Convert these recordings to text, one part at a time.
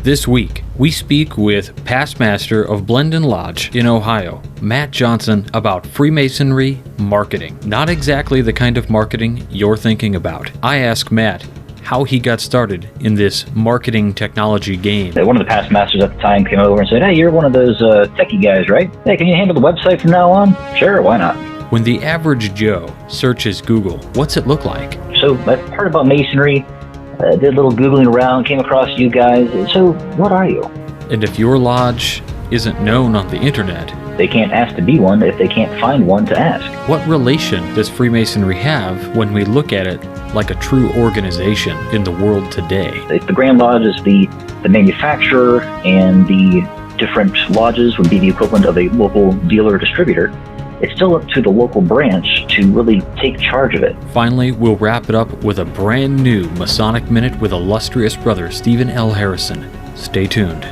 This week, we speak with past master of Blendon Lodge in Ohio, Matt Johnson, about Freemasonry marketing. Not exactly the kind of marketing you're thinking about. I ask Matt how he got started in this marketing technology game. One of the past masters at the time came over and said, "Hey, you're one of those techie guys, right? Hey, can you handle the website from now on?" Sure, why not? When the average Joe searches Google, what's it look like? So I heard about Masonry, did a little Googling around, came across you guys. So what are you? And if your lodge isn't known on the internet, they can't ask to be one if they can't find one to ask. What relation does Freemasonry have when we look at it like a true organization in the world today? If the Grand Lodge is the manufacturer and the different lodges would be the equivalent of a local dealer or distributor, it's still up to the local branch to really take charge of it. Finally, we'll wrap it up with a brand new Masonic Minute with Illustrious Brother Stephen L. Harrison. Stay tuned.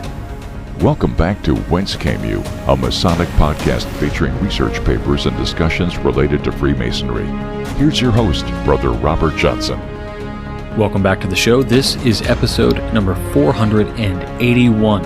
Welcome back to Whence Came You, a Masonic podcast featuring research papers and discussions related to Freemasonry. Here's your host, Brother Robert Johnson. Welcome back to the show. This is episode number 481.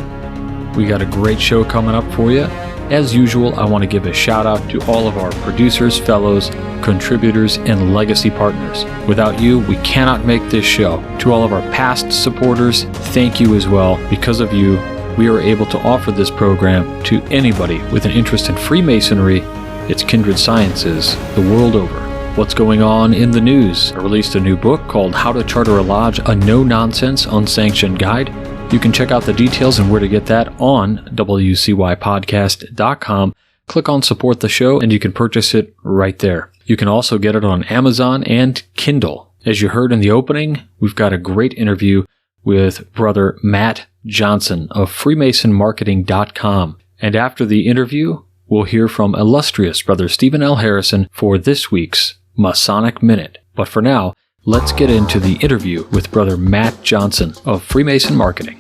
We got a great show coming up for you. As usual, I want to give a shout out to all of our producers, fellows, contributors, and legacy partners. Without you, we cannot make this show. To all of our past supporters, thank you as well. Because of you, we are able to offer this program to anybody with an interest in Freemasonry, its kindred sciences, the world over. What's going on in the news? I released a new book called How to Charter a Lodge, a no-nonsense, unsanctioned guide. You can check out the details and where to get that on wcypodcast.com. Click on support the show and you can purchase it right there. You can also get it on Amazon and Kindle. As you heard in the opening, we've got a great interview with Brother Matt Johnson of Freemasonmarketing.com. And after the interview, we'll hear from Illustrious Brother Stephen L. Harrison for this week's Masonic Minute. But for now, let's get into the interview with Brother Matt Johnson of Freemason Marketing.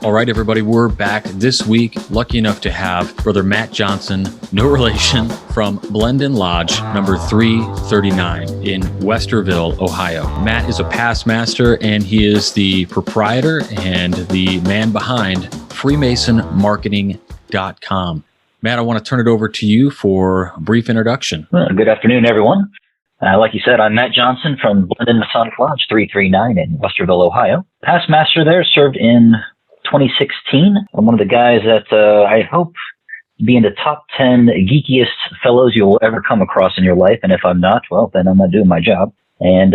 All right, everybody, we're back this week. Lucky enough to have Brother Matt Johnson, no relation, from Blendon Lodge, number 339 in Westerville, Ohio. Matt is a past master, and he is the proprietor and the man behind FreemasonMarketing.com. Matt, I want to turn it over to you for a brief introduction. Well, good afternoon, everyone. Like you said, I'm Matt Johnson from Blendon Masonic Lodge 339 in Westerville, Ohio. Past master there, served in 2016. I'm one of the guys that I hope to be in the top 10 geekiest fellows you'll ever come across in your life. And if I'm not, well, then I'm not doing my job. And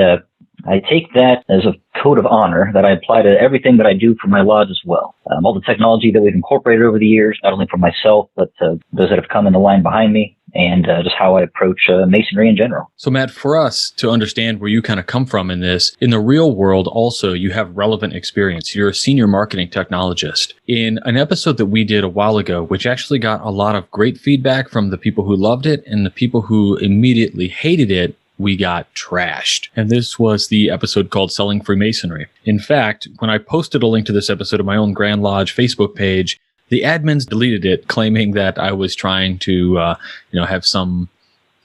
I take that as a code of honor that I apply to everything that I do for my lodge as well. All the technology that we've incorporated over the years, not only for myself, but those that have come in the line behind me, and just how I approach Masonry in general. So Matt, for us to understand where you kind of come from in this, in the real world also, you have relevant experience. You're a senior marketing technologist. In an episode that we did a while ago, which actually got a lot of great feedback from the people who loved it and the people who immediately hated it, we got trashed. And this was the episode called Selling Freemasonry. In fact, when I posted a link to this episode on my own Grand Lodge Facebook page, the admins deleted it, claiming that I was trying to, have some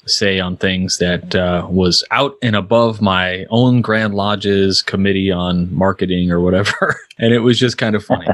say on things that was out and above my own Grand Lodge's committee on marketing or whatever. And it was just kind of funny.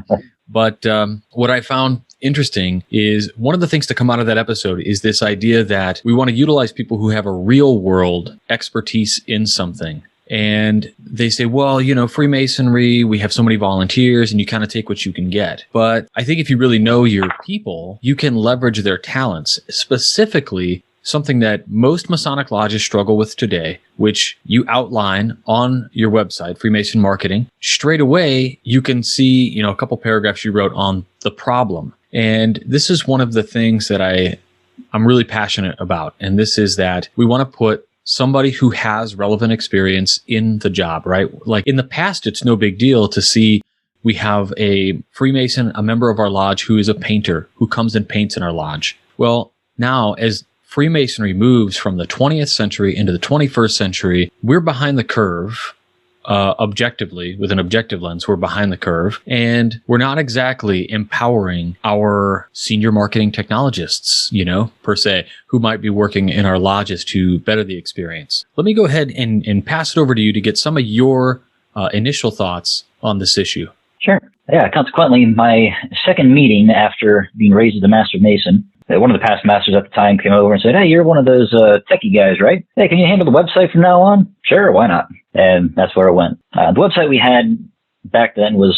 But what I found interesting is one of the things to come out of that episode is this idea that we want to utilize people who have a real world expertise in something. And they say, well, Freemasonry, we have so many volunteers and you kind of take what you can get. But I think if you really know your people, you can leverage their talents, specifically something that most Masonic lodges struggle with today, which you outline on your website, Freemason Marketing. Straight away, you can see, a couple paragraphs you wrote on the problem. And this is one of the things that I'm really passionate about. And this is that we want to put somebody who has relevant experience in the job, right? Like in the past, it's no big deal to see we have a Freemason, a member of our lodge who is a painter who comes and paints in our lodge. Well, now as Freemasonry moves from the 20th century into the 21st century, we're behind the curve. Objectively, with an objective lens, we're behind the curve, and we're not exactly empowering our senior marketing technologists, per se, who might be working in our lodges to better the experience. Let me go ahead and pass it over to you to get some of your initial thoughts on this issue. Sure. Yeah, consequently, my second meeting after being raised as a Master Mason, one of the past masters at the time came over and said, "Hey, you're one of those techie guys, right? Hey, can you handle the website from now on?" Sure, why not? And that's where it went. The website we had back then was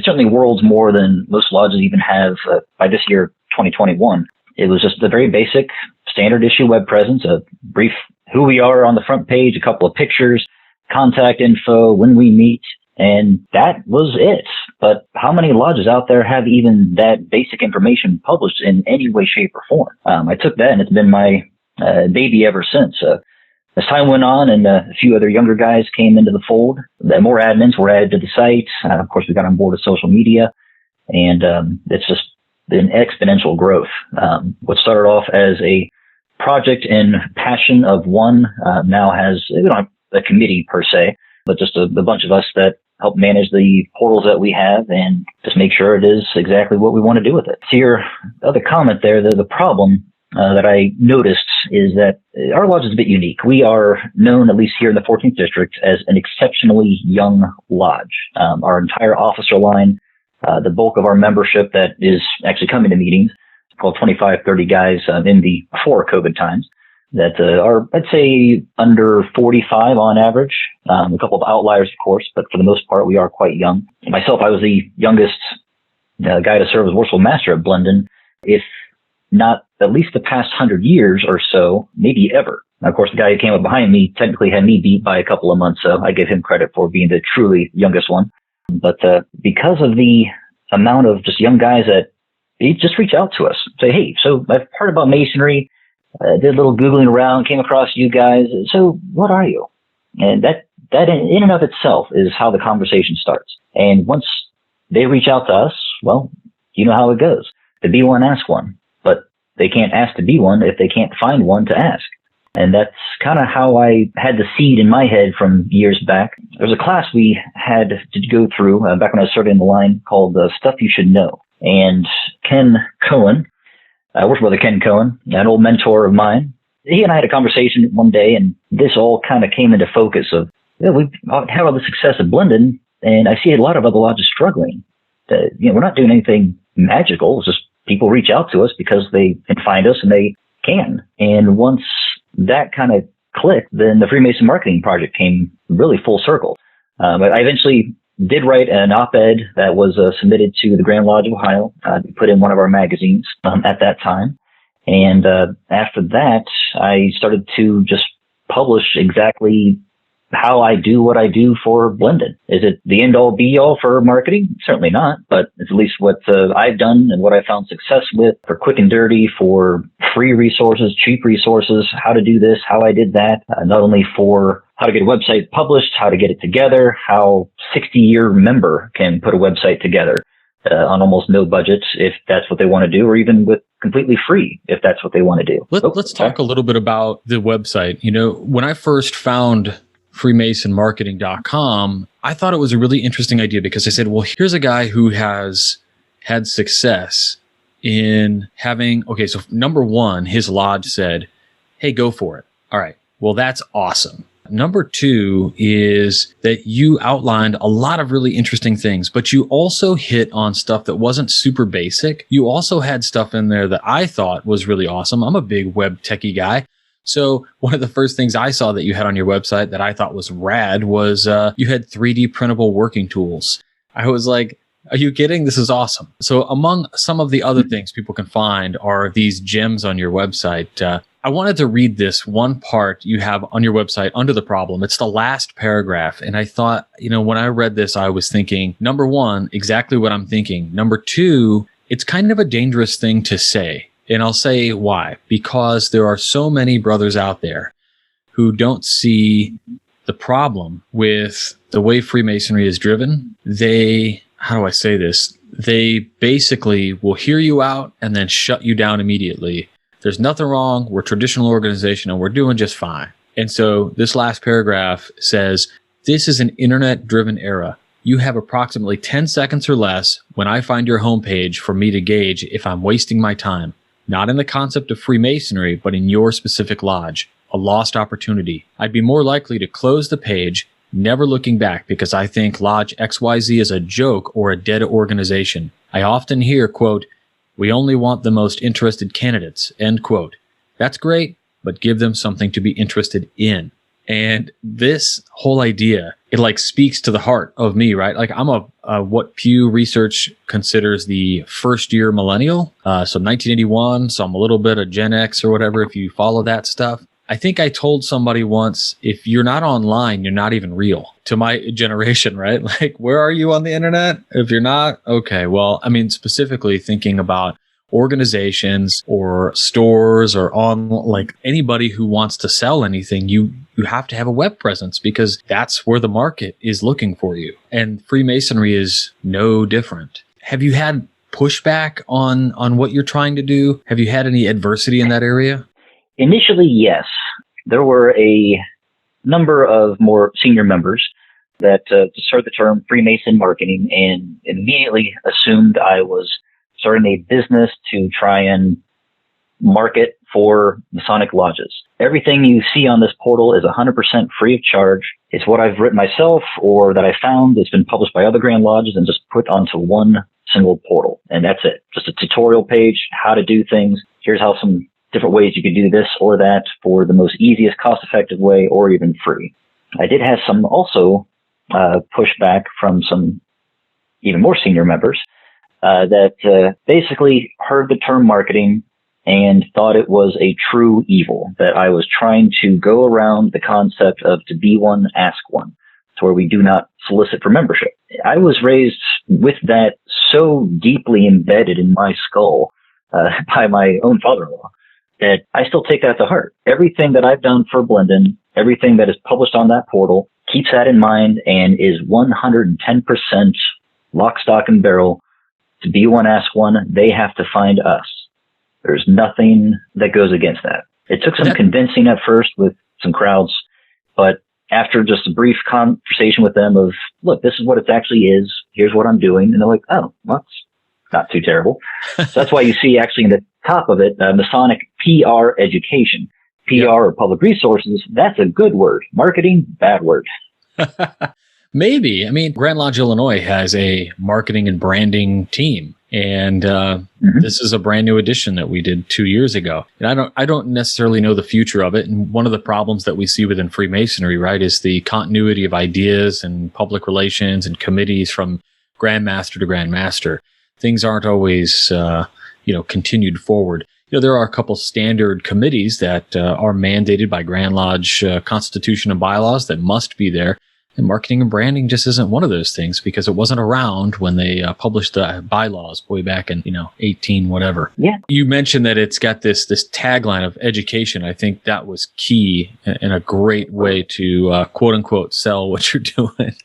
certainly worlds more than most lodges even have by this year, 2021. It was just a very basic standard issue web presence, a brief who we are on the front page, a couple of pictures, contact info, when we meet, and that was it. But how many lodges out there have even that basic information published in any way, shape, or form? I took that, and it's been my baby ever since. As time went on and a few other younger guys came into the fold, more admins were added to the site. Of course, we got on board with social media, and it's just been exponential growth. What started off as a project and passion of one now has, we don't have a committee per se, but just a bunch of us that help manage the portals that we have and just make sure it is exactly what we want to do with it. To your other comment there, the problem that I noticed is that our lodge is a bit unique. We are known, at least here in the 14th District, as an exceptionally young lodge. Our entire officer line, the bulk of our membership that is actually coming to meetings, called 25, 30 guys in the before COVID times, that are, I'd say, under 45 on average. A couple of outliers, of course, but for the most part, we are quite young. Myself, I was the youngest guy to serve as Worshipful Master at Blendon, if not at least the past 100 years or so, maybe ever. Now, of course, the guy who came up behind me technically had me beat by a couple of months, so I give him credit for being the truly youngest one. But because of the amount of just young guys that they just reach out to us, say, "Hey, so I've heard about Masonry, did a little Googling around, came across you guys. So what are you?" And that in and of itself is how the conversation starts. And once they reach out to us, well, you know how it goes. To be one, ask one. But they can't ask to be one if they can't find one to ask. And that's kind of how I had the seed in my head from years back. There was a class we had to go through back when I was starting in the line called Stuff You Should Know. And Ken Cohen, worship brother Ken Cohen, an old mentor of mine, he and I had a conversation one day, and this all kind of came into focus of, we've had all the success at Blendon, and I see a lot of other lodges struggling. We're not doing anything magical. It's just people reach out to us because they can find us and they can. And once that kind of clicked, then the Freemason Marketing Project came really full circle. But I eventually did write an op-ed that was submitted to the Grand Lodge of Ohio, put in one of our magazines at that time. And after that, I started to just publish exactly how I do what I do for Blendon. Is it the end-all, be-all for marketing? Certainly not, but it's at least what I've done and what I found success with for quick and dirty, for free resources, cheap resources, how to do this, how I did that, not only for how to get a website published, how to get it together, how 60-year member can put a website together on almost no budget if that's what they want to do, or even with completely free if that's what they want to do. Let's talk a little bit about the website. When I first found Freemasonmarketing.com, I thought it was a really interesting idea because I said, well, here's a guy who has had success in having, so number one, his lodge said, hey, go for it. All right. Well, that's awesome. Number two is that you outlined a lot of really interesting things, but you also hit on stuff that wasn't super basic. You also had stuff in there that I thought was really awesome. I'm a big web techie guy. So one of the first things I saw that you had on your website that I thought was rad was you had 3D printable working tools. I was like, are you kidding? This is awesome. So among some of the other things people can find are these gems on your website. I wanted to read this one part you have on your website under the problem. It's the last paragraph. And I thought, when I read this, I was thinking, number one, exactly what I'm thinking. Number two, it's kind of a dangerous thing to say. And I'll say why. Because there are so many brothers out there who don't see the problem with the way Freemasonry is driven. How do I say this? They basically will hear you out and then shut you down immediately. There's nothing wrong. We're a traditional organization and we're doing just fine. And so this last paragraph says, this is an internet-driven era. You have approximately 10 seconds or less when I find your homepage for me to gauge if I'm wasting my time. Not in the concept of Freemasonry, but in your specific lodge. A lost opportunity. I'd be more likely to close the page, never looking back because I think Lodge XYZ is a joke or a dead organization. I often hear, quote, we only want the most interested candidates, end quote. That's great, but give them something to be interested in. And this whole idea, it like speaks to the heart of me, right? Like I'm what Pew Research considers the first year millennial. So 1981, so I'm a little bit of Gen X or whatever, if you follow that stuff. I think I told somebody once, if you're not online, you're not even real to my generation, right? Like, where are you on the internet? If you're not, okay. Well, I mean, specifically thinking about organizations or stores or on like anybody who wants to sell anything, you have to have a web presence because that's where the market is looking for you. And Freemasonry is no different. Have you had pushback on what you're trying to do? Have you had any adversity in that area? Initially, yes. There were a number of more senior members that started the term Freemason marketing and immediately assumed I was starting a business to try and market for Masonic lodges. Everything you see on this portal is 100% free of charge. It's what I've written myself or that I found that's been published by other Grand Lodges and just put onto one single portal. And that's it. Just a tutorial page, how to do things. Here's how some different ways you could do this or that for the most easiest, cost-effective way or even free. I did have some also pushback from some even more senior members that basically heard the term marketing and thought it was a true evil, that I was trying to go around the concept of to be one, ask one, to where we do not solicit for membership. I was raised with that so deeply embedded in my skull by my own father-in-law that I still take that to heart. Everything that I've done for Blendon, everything that is published on that portal, keeps that in mind and is 110% lock, stock, and barrel. To be one, ask one, they have to find us. There's nothing that goes against that. It took some convincing at first with some crowds, but after just a brief conversation with them of, look, this is what it actually is, here's what I'm doing, and they're like, oh, well, that's not too terrible. So that's why you see actually in the top of it, Masonic PR education. PR or public resources, that's a good word. Marketing, bad word. Maybe. I mean, Grand Lodge, Illinois has a marketing and branding team. And this is a brand new edition that we did 2 years ago. And I don't necessarily know the future of it. And one of the problems that we see within Freemasonry, right, is the continuity of ideas and public relations and committees from Grandmaster to Grandmaster. Things aren't always, continued forward. There are a couple standard committees that are mandated by Grand Lodge Constitution and bylaws that must be there. And marketing and branding just isn't one of those things because it wasn't around when they published the bylaws way back in, 18 whatever. Yeah. You mentioned that it's got this tagline of education. I think that was key and a great way to quote unquote sell what you're doing.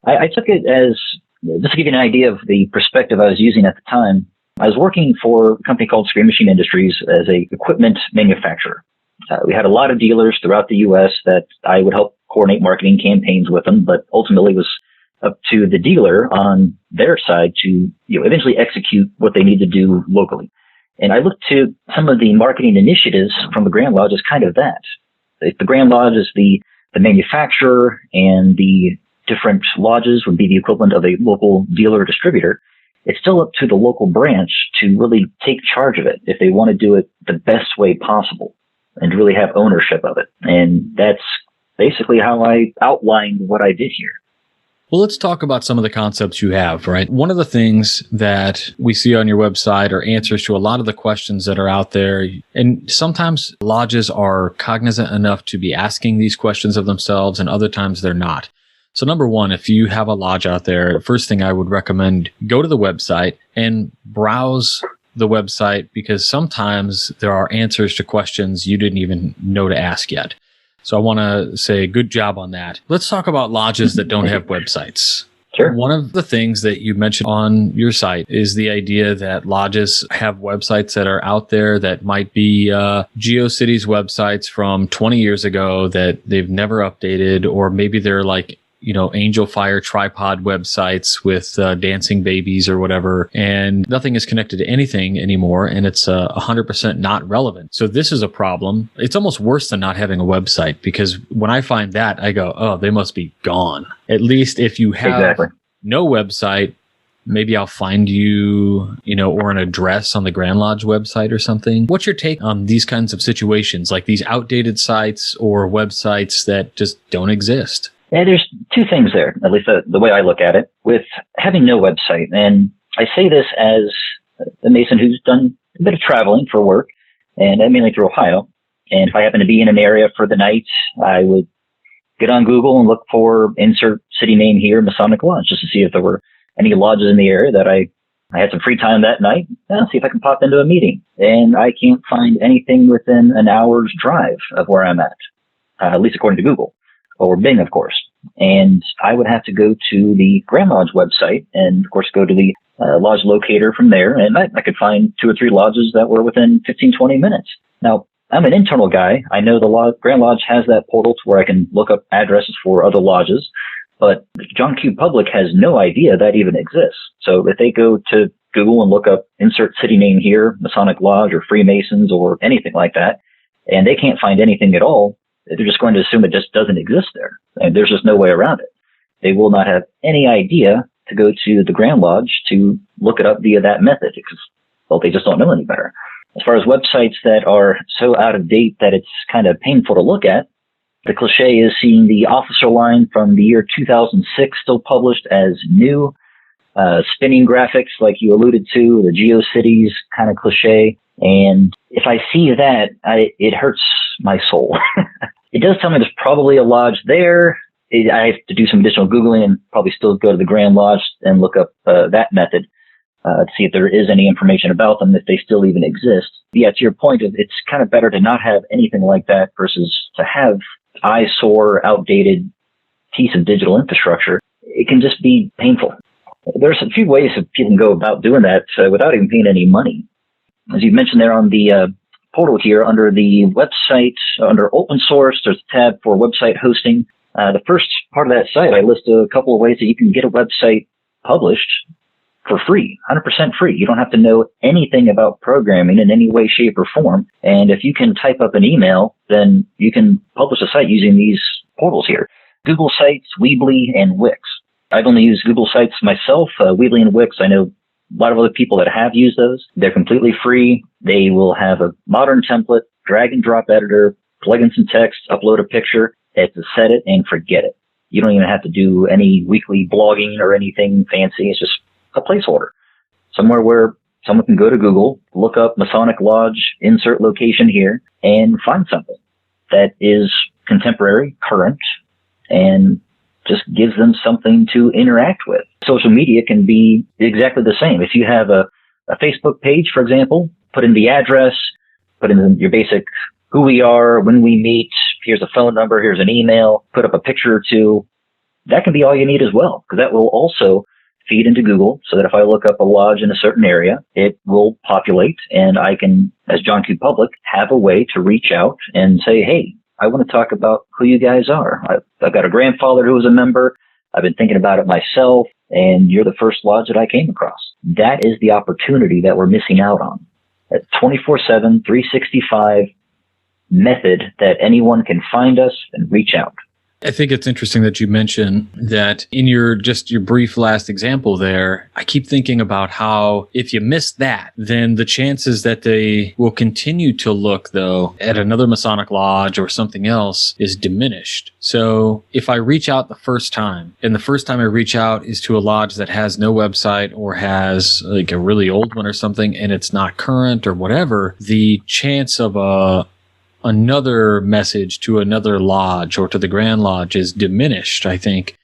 I took it as, just to give you an idea of the perspective I was using at the time, I was working for a company called Screen Machine Industries as a equipment manufacturer. We had a lot of dealers throughout the U.S. that I would help coordinate marketing campaigns with them, but ultimately was up to the dealer on their side to eventually execute what they need to do locally. And I looked to some of the marketing initiatives from the Grand Lodge as kind of that. If the Grand Lodge is the manufacturer and the different lodges would be the equivalent of a local dealer or distributor, it's still up to the local branch to really take charge of it if they want to do it the best way possible and really have ownership of it. And that's basically how I outlined what I did here. Well, let's talk about some of the concepts you have, right? One of the things that we see on your website are answers to a lot of the questions that are out there. And sometimes lodges are cognizant enough to be asking these questions of themselves, and other times they're not. So number one, if you have a lodge out there, the first thing I would recommend, go to the website and browse the website, because sometimes there are answers to questions you didn't even know to ask yet. So I want to say good job on that. Let's talk about lodges that don't have websites. Sure. One of the things that you mentioned on your site is the idea that lodges have websites that are out there that might be GeoCities websites from 20 years ago that they've never updated, or maybe they're like angel fire tripod websites with dancing babies or whatever, and nothing is connected to anything anymore, and it's 100% not relevant. So this is a problem. It's almost worse than not having a website, because when I find that, I go, oh, they must be gone. At least if you have no website, maybe I'll find you, or an address on the Grand Lodge website or something. What's your take on these kinds of situations, like these outdated sites or websites that just don't exist? Yeah, there's two things there, at least the way I look at it, with having no website. And I say this as a Mason who's done a bit of traveling for work, and mainly through Ohio. And if I happen to be in an area for the night, I would get on Google and look for insert city name here, Masonic Lodge, just to see if there were any lodges in the area that I had some free time that night. See if I can pop into a meeting. And I can't find anything within an hour's drive of where I'm at least according to Google. Or Bing, of course. And I would have to go to the Grand Lodge website and, of course, go to the lodge locator from there. And I could find 2 or 3 lodges that were within 15, 20 minutes. Now, I'm an internal guy. I know the Grand Lodge has that portal to where I can look up addresses for other lodges. But John Q. Public has no idea that even exists. So if they go to Google and look up insert city name here, Masonic Lodge or Freemasons or anything like that, and they can't find anything at all, they're just going to assume it just doesn't exist there. And there's just no way around it. They will not have any idea to go to the Grand Lodge to look it up via that method because, well, they just don't know any better. As far as websites that are so out of date that it's kind of painful to look at, the cliche is seeing the officer line from the year 2006 still published as new, spinning graphics like you alluded to, the GeoCities kind of cliche. And if I see that, it hurts my soul. It does tell me there's probably a lodge there. I have to do some additional Googling and probably still go to the Grand Lodge and look up that method to see if there is any information about them, if they still even exist. Yeah, to your point, it's kind of better to not have anything like that versus to have eyesore, outdated piece of digital infrastructure. It can just be painful. There's a few ways that people can go about doing that without even paying any money. As you mentioned there on the portal here, under the website, under open source, there's a tab for website hosting. The first part of that site, I list a couple of ways that you can get a website published for free, 100% free. You don't have to know anything about programming in any way, shape, or form. And if you can type up an email, then you can publish a site using these portals here. Google Sites, Weebly, and Wix. I've only used Google Sites myself. Weebly and Wix, I know a lot of other people that have used those. They're completely free. They will have a modern template, drag and drop editor, plug in some text, upload a picture. It's a set it and forget it. You don't even have to do any weekly blogging or anything fancy. It's just a placeholder. Somewhere where someone can go to Google, look up Masonic Lodge, insert location here, and find something that is contemporary, current, and just gives them something to interact with. Social media can be exactly the same. If you have a Facebook page, for example, put in the address, put in your basic who we are, when we meet, here's a phone number, here's an email, put up a picture or two. That can be all you need as well, because that will also feed into Google so that if I look up a lodge in a certain area, it will populate and I can, as John Q. Public, have a way to reach out and say, hey, I want to talk about who you guys are. I've got a grandfather who was a member. I've been thinking about it myself, and you're the first lodge that I came across. That is the opportunity that we're missing out on. That 24/7, 365 method that anyone can find us and reach out. I think it's interesting that you mention that in your brief last example there. I keep thinking about how if you miss that, then the chances that they will continue to look, though, at another Masonic Lodge or something else is diminished. So if I reach out the first time, and the first time I reach out is to a lodge that has no website or has like a really old one or something, and it's not current or whatever, the chance of another message to another lodge or to the Grand Lodge is diminished, I think.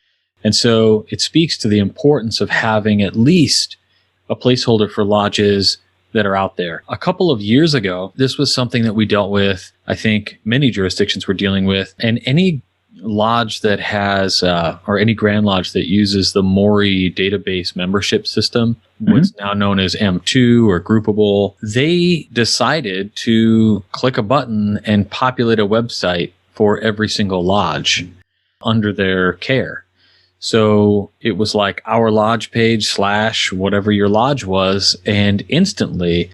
And so it speaks to the importance of having at least a placeholder for lodges that are out there. A couple of years ago, this was something that we dealt with, I think many jurisdictions were dealing with, and any lodge that has, or any Grand Lodge that uses the Maury database membership system, what's now known as M2 or Groupable, they decided to click a button and populate a website for every single lodge under their care. So it was like our lodge page / whatever your lodge was, and instantly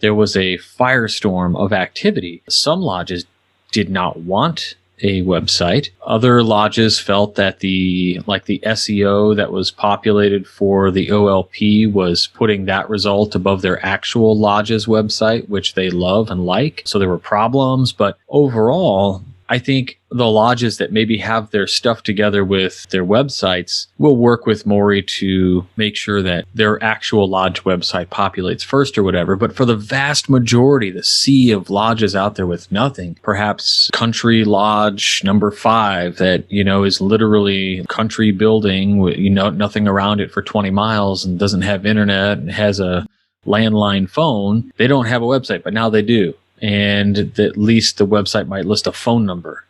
there was a firestorm of activity. Some lodges did not want a website. Other lodges felt that the SEO that was populated for the OLP was putting that result above their actual lodge's website, which they love and like. So there were problems, but overall, I think the lodges that maybe have their stuff together with their websites will work with Maury to make sure that their actual lodge website populates first or whatever. But for the vast majority, the sea of lodges out there with nothing, perhaps Country Lodge number 5 that, is literally country building with, nothing around it for 20 miles and doesn't have internet and has a landline phone. They don't have a website, but now they do. And at least the website might list a phone number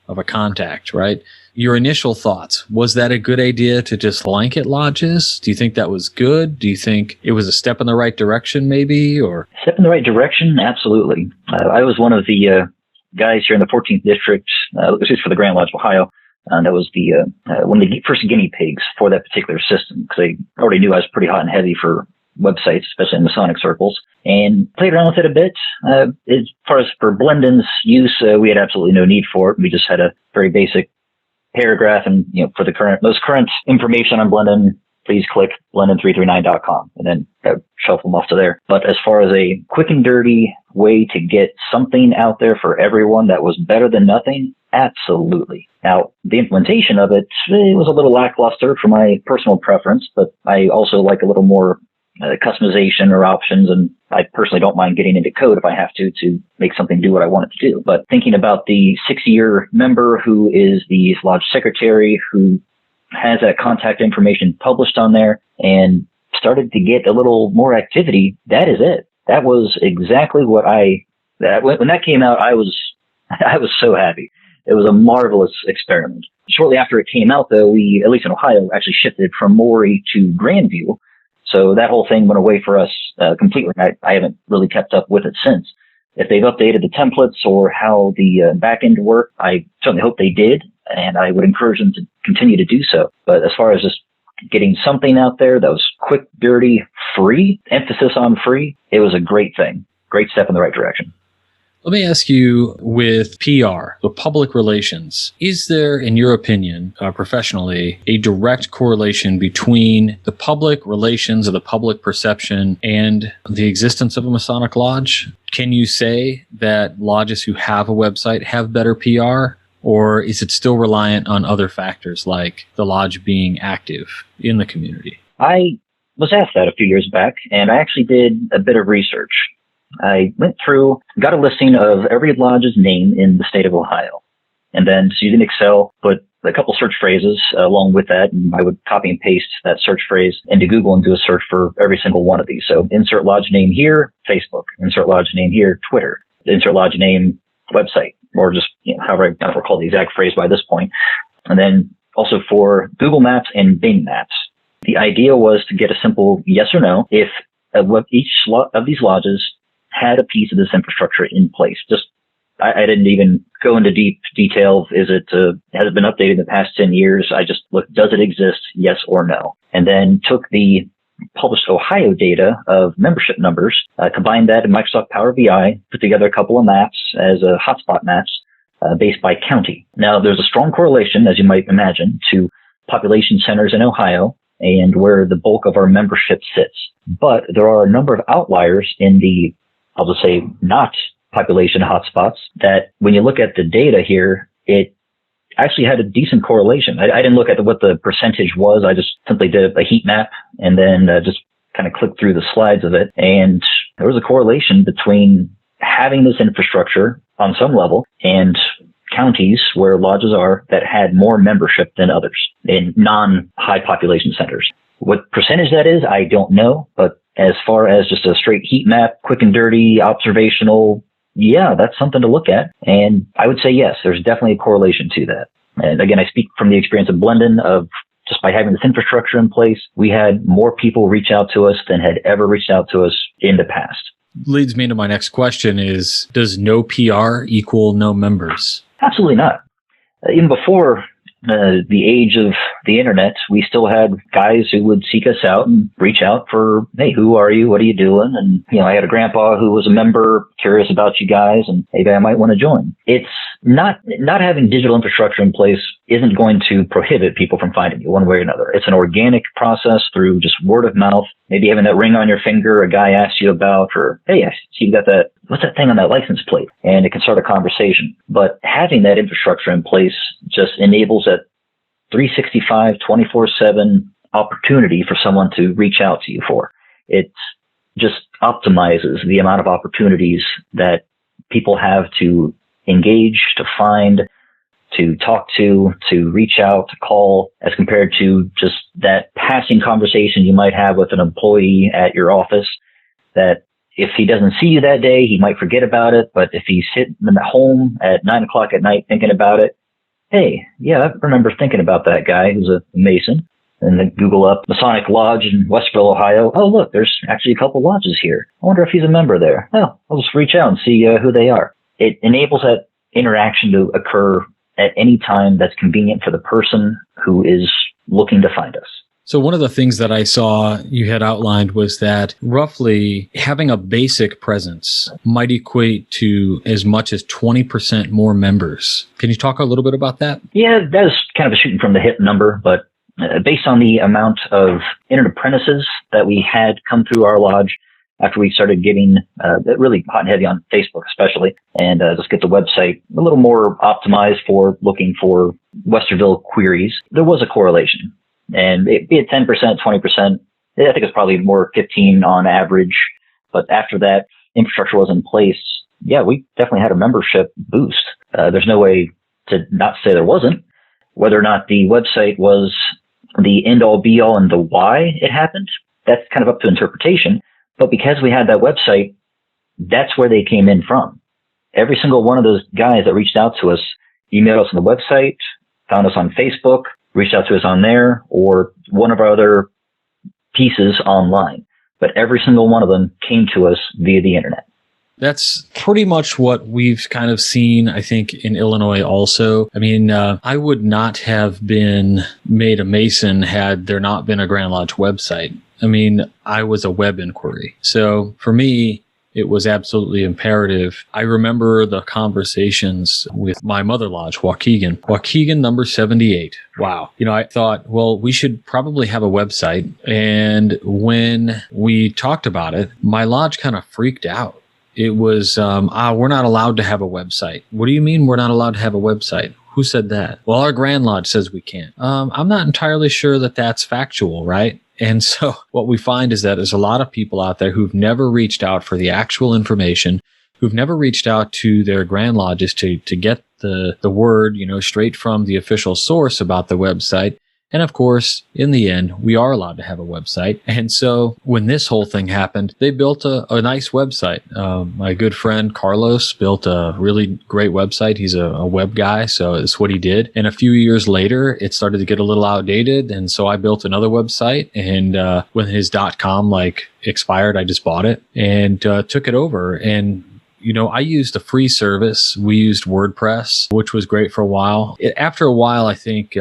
of a contact, right? Your initial thoughts, was that a good idea to just blanket lodges? Do you think that was good? Do you think it was a step in the right direction maybe? Or step in the right direction? Absolutely. I was one of the guys here in the 14th District, this is for the Grand Lodge of Ohio. That was the one of the first guinea pigs for that particular system, because they already knew I was pretty hot and heavy for websites, especially in Masonic circles, and played around with it a bit. As far as for Blendon's use, we had absolutely no need for it. We just had a very basic paragraph, and for the most current information on Blendon, please click blendon339.com, and then shuffle them off to there. But as far as a quick and dirty way to get something out there for everyone that was better than nothing, absolutely. Now, the implementation of it was a little lackluster for my personal preference, but I also like a little more customization or options, and I personally don't mind getting into code if I have to make something do what I want it to do. But thinking about the 6-year member who is the lodge secretary, who has that contact information published on there and started to get a little more activity, that is it. That was exactly what when that came out, I was so happy. It was a marvelous experiment. Shortly after it came out, though, we, at least in Ohio, actually shifted from Maury to Grandview. So that whole thing went away for us completely. I haven't really kept up with it since. If they've updated the templates or how the back end worked, I certainly hope they did, and I would encourage them to continue to do so. But as far as just getting something out there that was quick, dirty, free, emphasis on free, it was a great thing. Great step in the right direction. Let me ask you, with PR, the public relations, is there, in your opinion, professionally, a direct correlation between the public relations or the public perception and the existence of a Masonic Lodge? Can you say that lodges who have a website have better PR, or is it still reliant on other factors like the lodge being active in the community? I was asked that a few years back, and I actually did a bit of research. I went through, got a listing of every lodge's name in the state of Ohio, and then just using Excel, put a couple search phrases along with that, and I would copy and paste that search phrase into Google and do a search for every single one of these. So insert lodge name here, Facebook. Insert lodge name here, Twitter. Insert lodge name, website, or just however I don't recall the exact phrase by this point. And then also for Google Maps and Bing Maps. The idea was to get a simple yes or no if each of these lodges had a piece of this infrastructure in place. I didn't even go into deep detail. Has it been updated in the past 10 years? I just looked, does it exist? Yes or no. And then took the published Ohio data of membership numbers, combined that in Microsoft Power BI, put together a couple of maps as hotspot maps based by county. Now, there's a strong correlation, as you might imagine, to population centers in Ohio and where the bulk of our membership sits. But there are a number of outliers in the, I'll just say, not population hotspots that when you look at the data here, it actually had a decent correlation. I didn't look at what the percentage was. I just simply did a heat map and then just kind of clicked through the slides of it. And there was a correlation between having this infrastructure on some level and counties where lodges are that had more membership than others in non-high population centers. What percentage that is, I don't know, but as far as just a straight heat map, quick and dirty, observational, yeah, that's something to look at. And I would say, yes, there's definitely a correlation to that. And again, I speak from the experience of Blendon of just by having this infrastructure in place, we had more people reach out to us than had ever reached out to us in the past. Leads me to my next question is, does no PR equal no members? Absolutely not. Even before the age of the internet, we still had guys who would seek us out and reach out for, hey, who are you? What are you doing? And, I had a grandpa who was a member, curious about you guys, and maybe I might want to join. It's not having digital infrastructure in place isn't going to prohibit people from finding you one way or another. It's an organic process through just word of mouth. Maybe having that ring on your finger a guy asks you about, or, hey, I see you got that, what's that thing on that license plate? And it can start a conversation. But having that infrastructure in place just enables that 365, 24/7 opportunity for someone to reach out to you for. It just optimizes the amount of opportunities that people have to engage, to find, to talk to reach out, to call, as compared to just that passing conversation you might have with an employee at your office that if he doesn't see you that day, he might forget about it. But if he's sitting at home at 9 o'clock at night thinking about it, hey, yeah, I remember thinking about that guy who's a Mason. And then Google up Masonic Lodge in Westerville, Ohio. Oh, look, there's actually a couple lodges here. I wonder if he's a member there. Oh, I'll just reach out and see who they are. It enables that interaction to occur at any time that's convenient for the person who is looking to find us. So one of the things that I saw you had outlined was that roughly having a basic presence might equate to as much as 20% more members. Can you talk a little bit about that? Yeah, that is kind of a shooting from the hip number, but based on the amount of entered apprentices that we had come through our lodge after we started getting really hot and heavy on Facebook especially, and just get the website a little more optimized for looking for Westerville queries, there was a correlation. And be it 10%, 20%, I think it's probably more 15 on average. But after that infrastructure was in place, yeah, we definitely had a membership boost. There's no way to not say there wasn't. Whether or not the website was the end all be all and the why it happened, that's kind of up to interpretation. But because we had that website, that's where they came in from. Every single one of those guys that reached out to us emailed us on the website, found us on Facebook, reached out to us on there, or one of our other pieces online. But every single one of them came to us via the internet. That's pretty much what we've kind of seen, I think, in Illinois also. I mean, I would not have been made a Mason had there not been a Grand Lodge website. I mean, I was a web inquiry. So for me, it was absolutely imperative. I remember the conversations with my mother lodge, Waukegan number 78. Wow. I thought, well, we should probably have a website. And when we talked about it, my lodge kind of freaked out. It was, we're not allowed to have a website. What do you mean we're not allowed to have a website? Who said that? Well, our Grand Lodge says we can't. I'm not entirely sure that that's factual, right? And so what we find is that there's a lot of people out there who've never reached out for the actual information, who've never reached out to their Grand Lodges to get the word, straight from the official source about the website. And of course, in the end, we are allowed to have a website. And so when this whole thing happened, they built a nice website. My good friend Carlos built a really great website. He's a web guy, so it's what he did. And a few years later, it started to get a little outdated. And so I built another website. And when his .com expired, I just bought it and took it over. And I used a free service. We used WordPress, which was great for a while. After a while, I think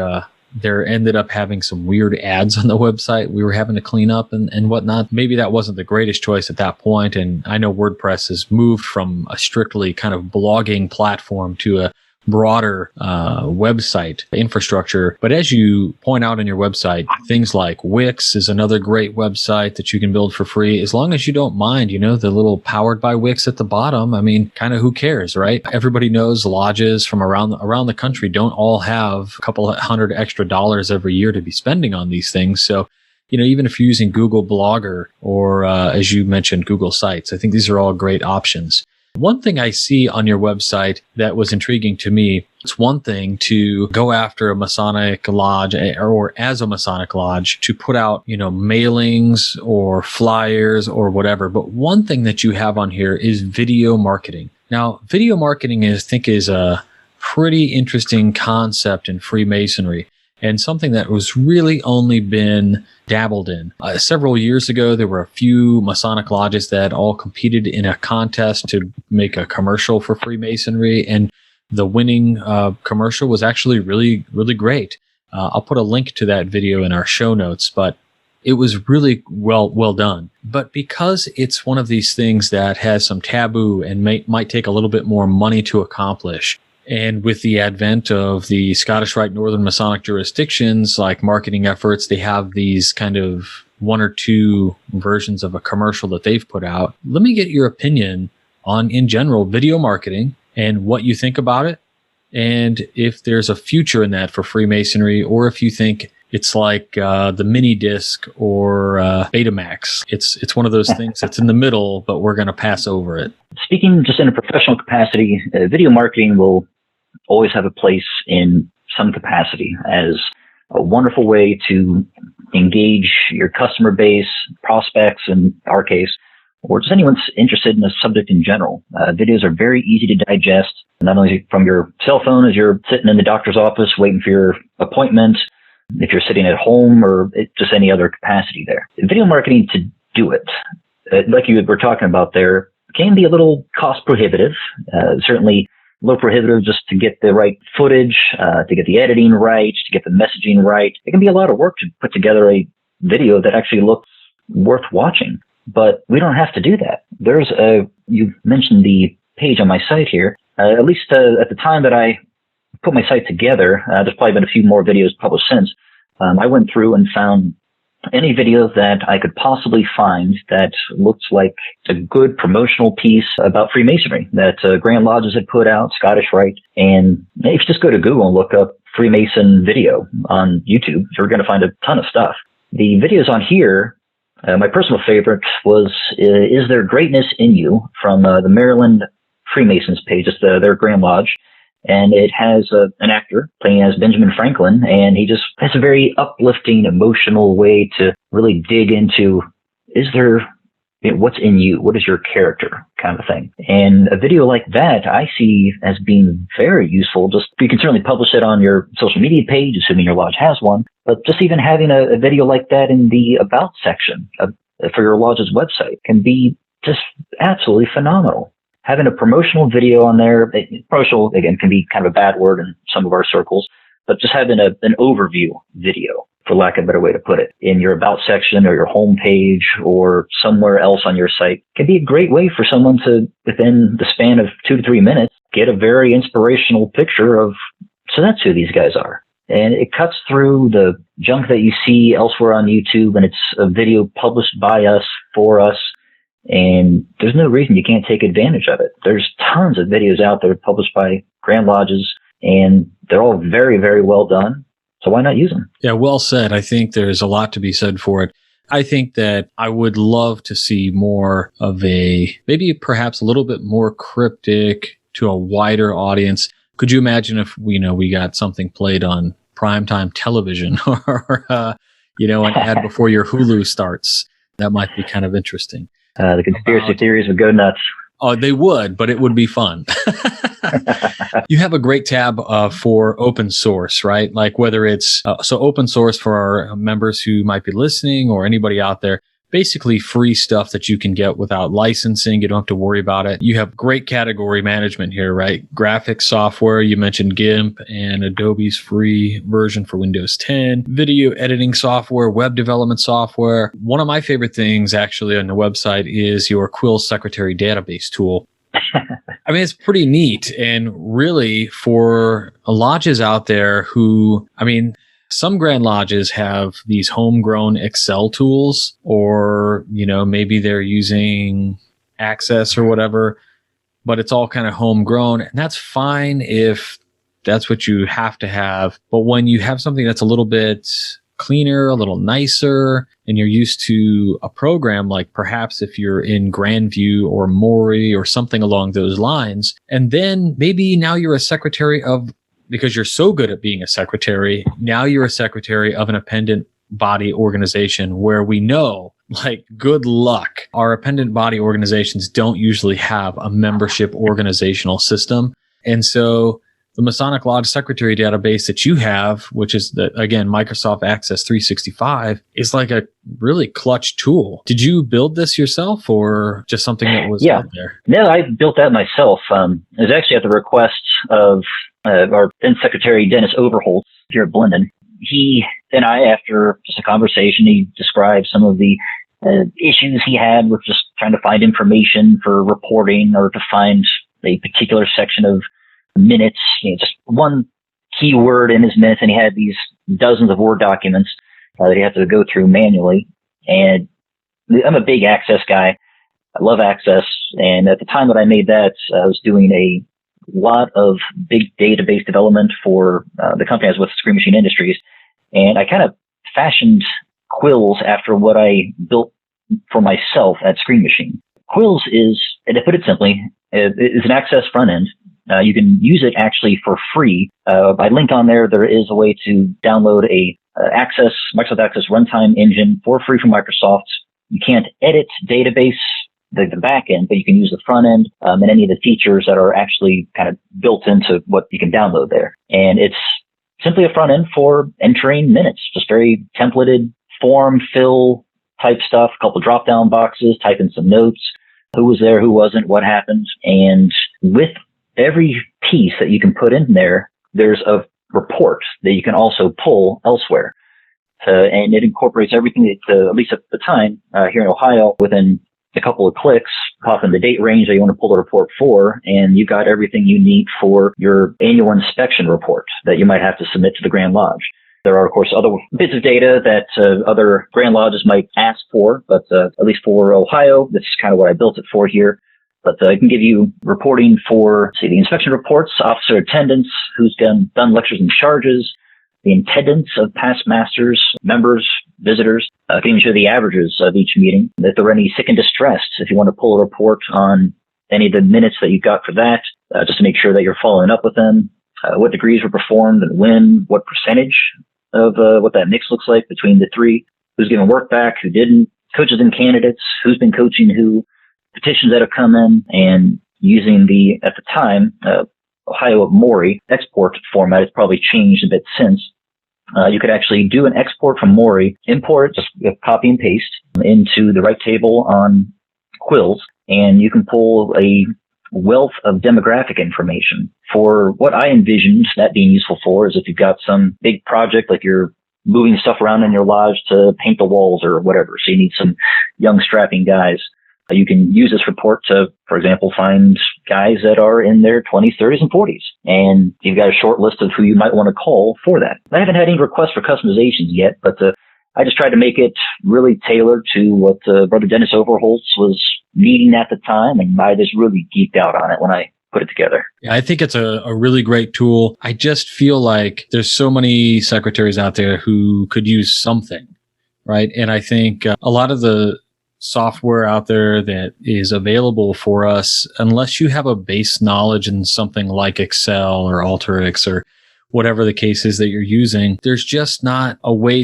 there ended up having some weird ads on the website we were having to clean up and whatnot. Maybe that wasn't the greatest choice at that point. And I know WordPress has moved from a strictly kind of blogging platform to a broader website infrastructure. But as you point out on your website, things like Wix is another great website that you can build for free, as long as you don't mind, the little powered by Wix at the bottom. I mean, kind of who cares, right? Everybody knows lodges from around the country don't all have a couple $100 extra every year to be spending on these things. So, even if you're using Google Blogger or, as you mentioned, Google Sites, I think these are all great options. One thing I see on your website that was intriguing to me, it's one thing to go after a Masonic Lodge or as a Masonic Lodge to put out, mailings or flyers or whatever. But one thing that you have on here is video marketing. Now, video marketing is a pretty interesting concept in Freemasonry, and something that was really only been dabbled in. Several years ago, there were a few Masonic lodges that all competed in a contest to make a commercial for Freemasonry. And The winning commercial was actually really, really great. I'll put a link to that video in our show notes, but it was really well done. But because it's one of these things that has some taboo and might take a little bit more money to accomplish, and with the advent of the Scottish Rite Northern Masonic jurisdictions, like marketing efforts, they have these kind of one or two versions of a commercial that they've put out. Let me get your opinion on, in general, video marketing and what you think about it, and if there's a future in that for Freemasonry, or if you think it's like the mini disc or Betamax. It's one of those things that's in the middle, but we're going to pass over it. Speaking just in a professional capacity, video marketing will always have a place in some capacity as a wonderful way to engage your customer base, prospects in our case, or just anyone's interested in a subject in general. Videos are very easy to digest, not only from your cell phone as you're sitting in the doctor's office waiting for your appointment, if you're sitting at home, or just any other capacity there. Video marketing, to do it, like you were talking about there, can be a little cost prohibitive, certainly a little prohibitive just to get the right footage, to get the editing right, to get the messaging right. It can be a lot of work to put together a video that actually looks worth watching. But we don't have to do that. You mentioned the page on my site here. At least at the time that I put my site together, there's probably been a few more videos published since. I went through and found any video that I could possibly find that looks like a good promotional piece about Freemasonry that Grand Lodges had put out, Scottish Rite. And if you just go to Google and look up Freemason video on YouTube, you're going to find a ton of stuff. The videos on here, my personal favorite was Is There Greatness in You? From the Maryland Freemasons page. It's their Grand Lodge. And it has an actor playing as Benjamin Franklin, and he just has a very uplifting, emotional way to really dig into, what's in you? What is your character, kind of thing. And a video like that I see as being very useful. Just, you can certainly publish it on your social media page, assuming your lodge has one, but just even having a video like that in the About section for your lodge's website can be just absolutely phenomenal. Having a promotional video on there, promotional, again, can be kind of a bad word in some of our circles, but just having an overview video, for lack of a better way to put it, in your About section or your home page or somewhere else on your site can be a great way for someone to, within the span of 2 to 3 minutes, get a very inspirational picture of, so that's who these guys are. And it cuts through the junk that you see elsewhere on YouTube, and it's a video published by us, for us. And there's no reason you can't take advantage of it. There's tons of videos out there published by Grand Lodges, and they're all very, very well done. So why not use them? Yeah, well said. I think there's a lot to be said for it. I think that I would love to see more of maybe perhaps a little bit more cryptic to a wider audience. Could you imagine if we got something played on primetime television or an ad before your Hulu starts? That might be kind of interesting. The conspiracy theories would go nuts. Oh, they would, but it would be fun. You have a great tab for open source, right? Like whether it's open source for our members who might be listening or anybody out there. Basically free stuff that you can get without licensing. You don't have to worry about it. You have great category management here, right? Graphics software. You mentioned GIMP and Adobe's free version for Windows 10. Video editing software, web development software. One of my favorite things actually on the website is your Quill Secretary database tool. I mean, it's pretty neat. And really for lodges out there who, some Grand Lodges have these homegrown Excel tools, or, maybe they're using Access or whatever, but it's all kind of homegrown. And that's fine if that's what you have to have. But when you have something that's a little bit cleaner, a little nicer, and you're used to a program like perhaps if you're in Grandview or Maury or something along those lines, and then maybe now you're a secretary of, because you're so good at being a secretary, now you're a secretary of an appendant body organization where we know, like, good luck. Our appendant body organizations don't usually have a membership organizational system. And so the Masonic Lodge Secretary database that you have, which is again, Microsoft Access 365, is like a really clutch tool. Did you build this yourself or just something that was out there? No, I built that myself. It was actually at the request of our then Secretary Dennis Overholt here at Blendon. He and I, after just a conversation, he described some of the issues he had with just trying to find information for reporting or to find a particular section of minutes, just one keyword in his minutes, and he had these dozens of Word documents that he had to go through manually. And I'm a big Access guy. I love Access. And at the time that I made that, I was doing a lot of big database development for the company I was with, Screen Machine Industries. And I kind of fashioned Quills after what I built for myself at Screen Machine. Quills is, and to put it simply, is an Access front end. You can use it actually for free. By link on there, there is a way to download a Microsoft Access runtime engine for free from Microsoft. You can't edit database, the back end, but you can use the front end and any of the features that are actually kind of built into what you can download there. And it's simply a front end for entering minutes, just very templated form, fill type stuff, a couple drop down boxes, type in some notes, who was there, who wasn't, what happened. And with every piece that you can put in there, there's a report that you can also pull elsewhere. And it incorporates everything that, at least at the time, here in Ohio, within a couple of clicks, pop in the date range that you want to pull the report for, and you got everything you need for your annual inspection report that you might have to submit to the Grand Lodge. There are, of course, other bits of data that other Grand Lodges might ask for, but at least for Ohio, this is kind of what I built it for here. But I can give you reporting for, the inspection reports, officer attendance, who's done lectures and charges, the attendance of past masters, members, visitors. I can even show the averages of each meeting. If there were any sick and distressed, if you want to pull a report on any of the minutes that you got for that, just to make sure that you're following up with them, what degrees were performed and when, what percentage of what that mix looks like between the three, who's given work back, who didn't, coaches and candidates, who's been coaching who, petitions that have come in, and using the, at the time, Ohio Mori export format. It's probably changed a bit since. You could actually do an export from Mori, import, just copy and paste into the right table on Quills, and you can pull a wealth of demographic information. For what I envisioned that being useful for is if you've got some big project, like you're moving stuff around in your lodge to paint the walls or whatever, so you need some young strapping guys. You can use this report to, for example, find guys that are in their 20s, 30s, and 40s. And you've got a short list of who you might want to call for that. I haven't had any requests for customizations yet, but I just tried to make it really tailored to what Brother Dennis Overholtz was needing at the time. And I just really geeked out on it when I put it together. Yeah, I think it's a really great tool. I just feel like there's so many secretaries out there who could use something, right? And I think a lot of the software out there that is available for us, unless you have a base knowledge in something like Excel or Alteryx or whatever the case is that you're using, there's just not a way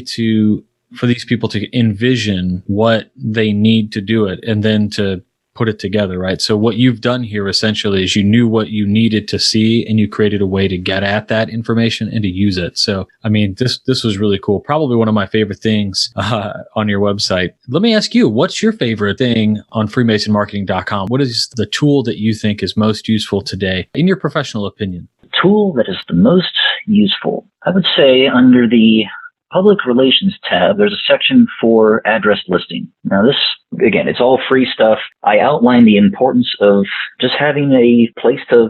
for these people to envision what they need to do it and then to put it together, right? So what you've done here essentially is you knew what you needed to see and you created a way to get at that information and to use it. So, I mean, this was really cool. Probably one of my favorite things on your website. Let me ask you, what's your favorite thing on freemasonmarketing.com? What is the tool that you think is most useful today, in your professional opinion? Tool that is the most useful, I would say under the Public Relations tab, there's a section for address listing. Now this, again, it's all free stuff. I outline the importance of just having a place to,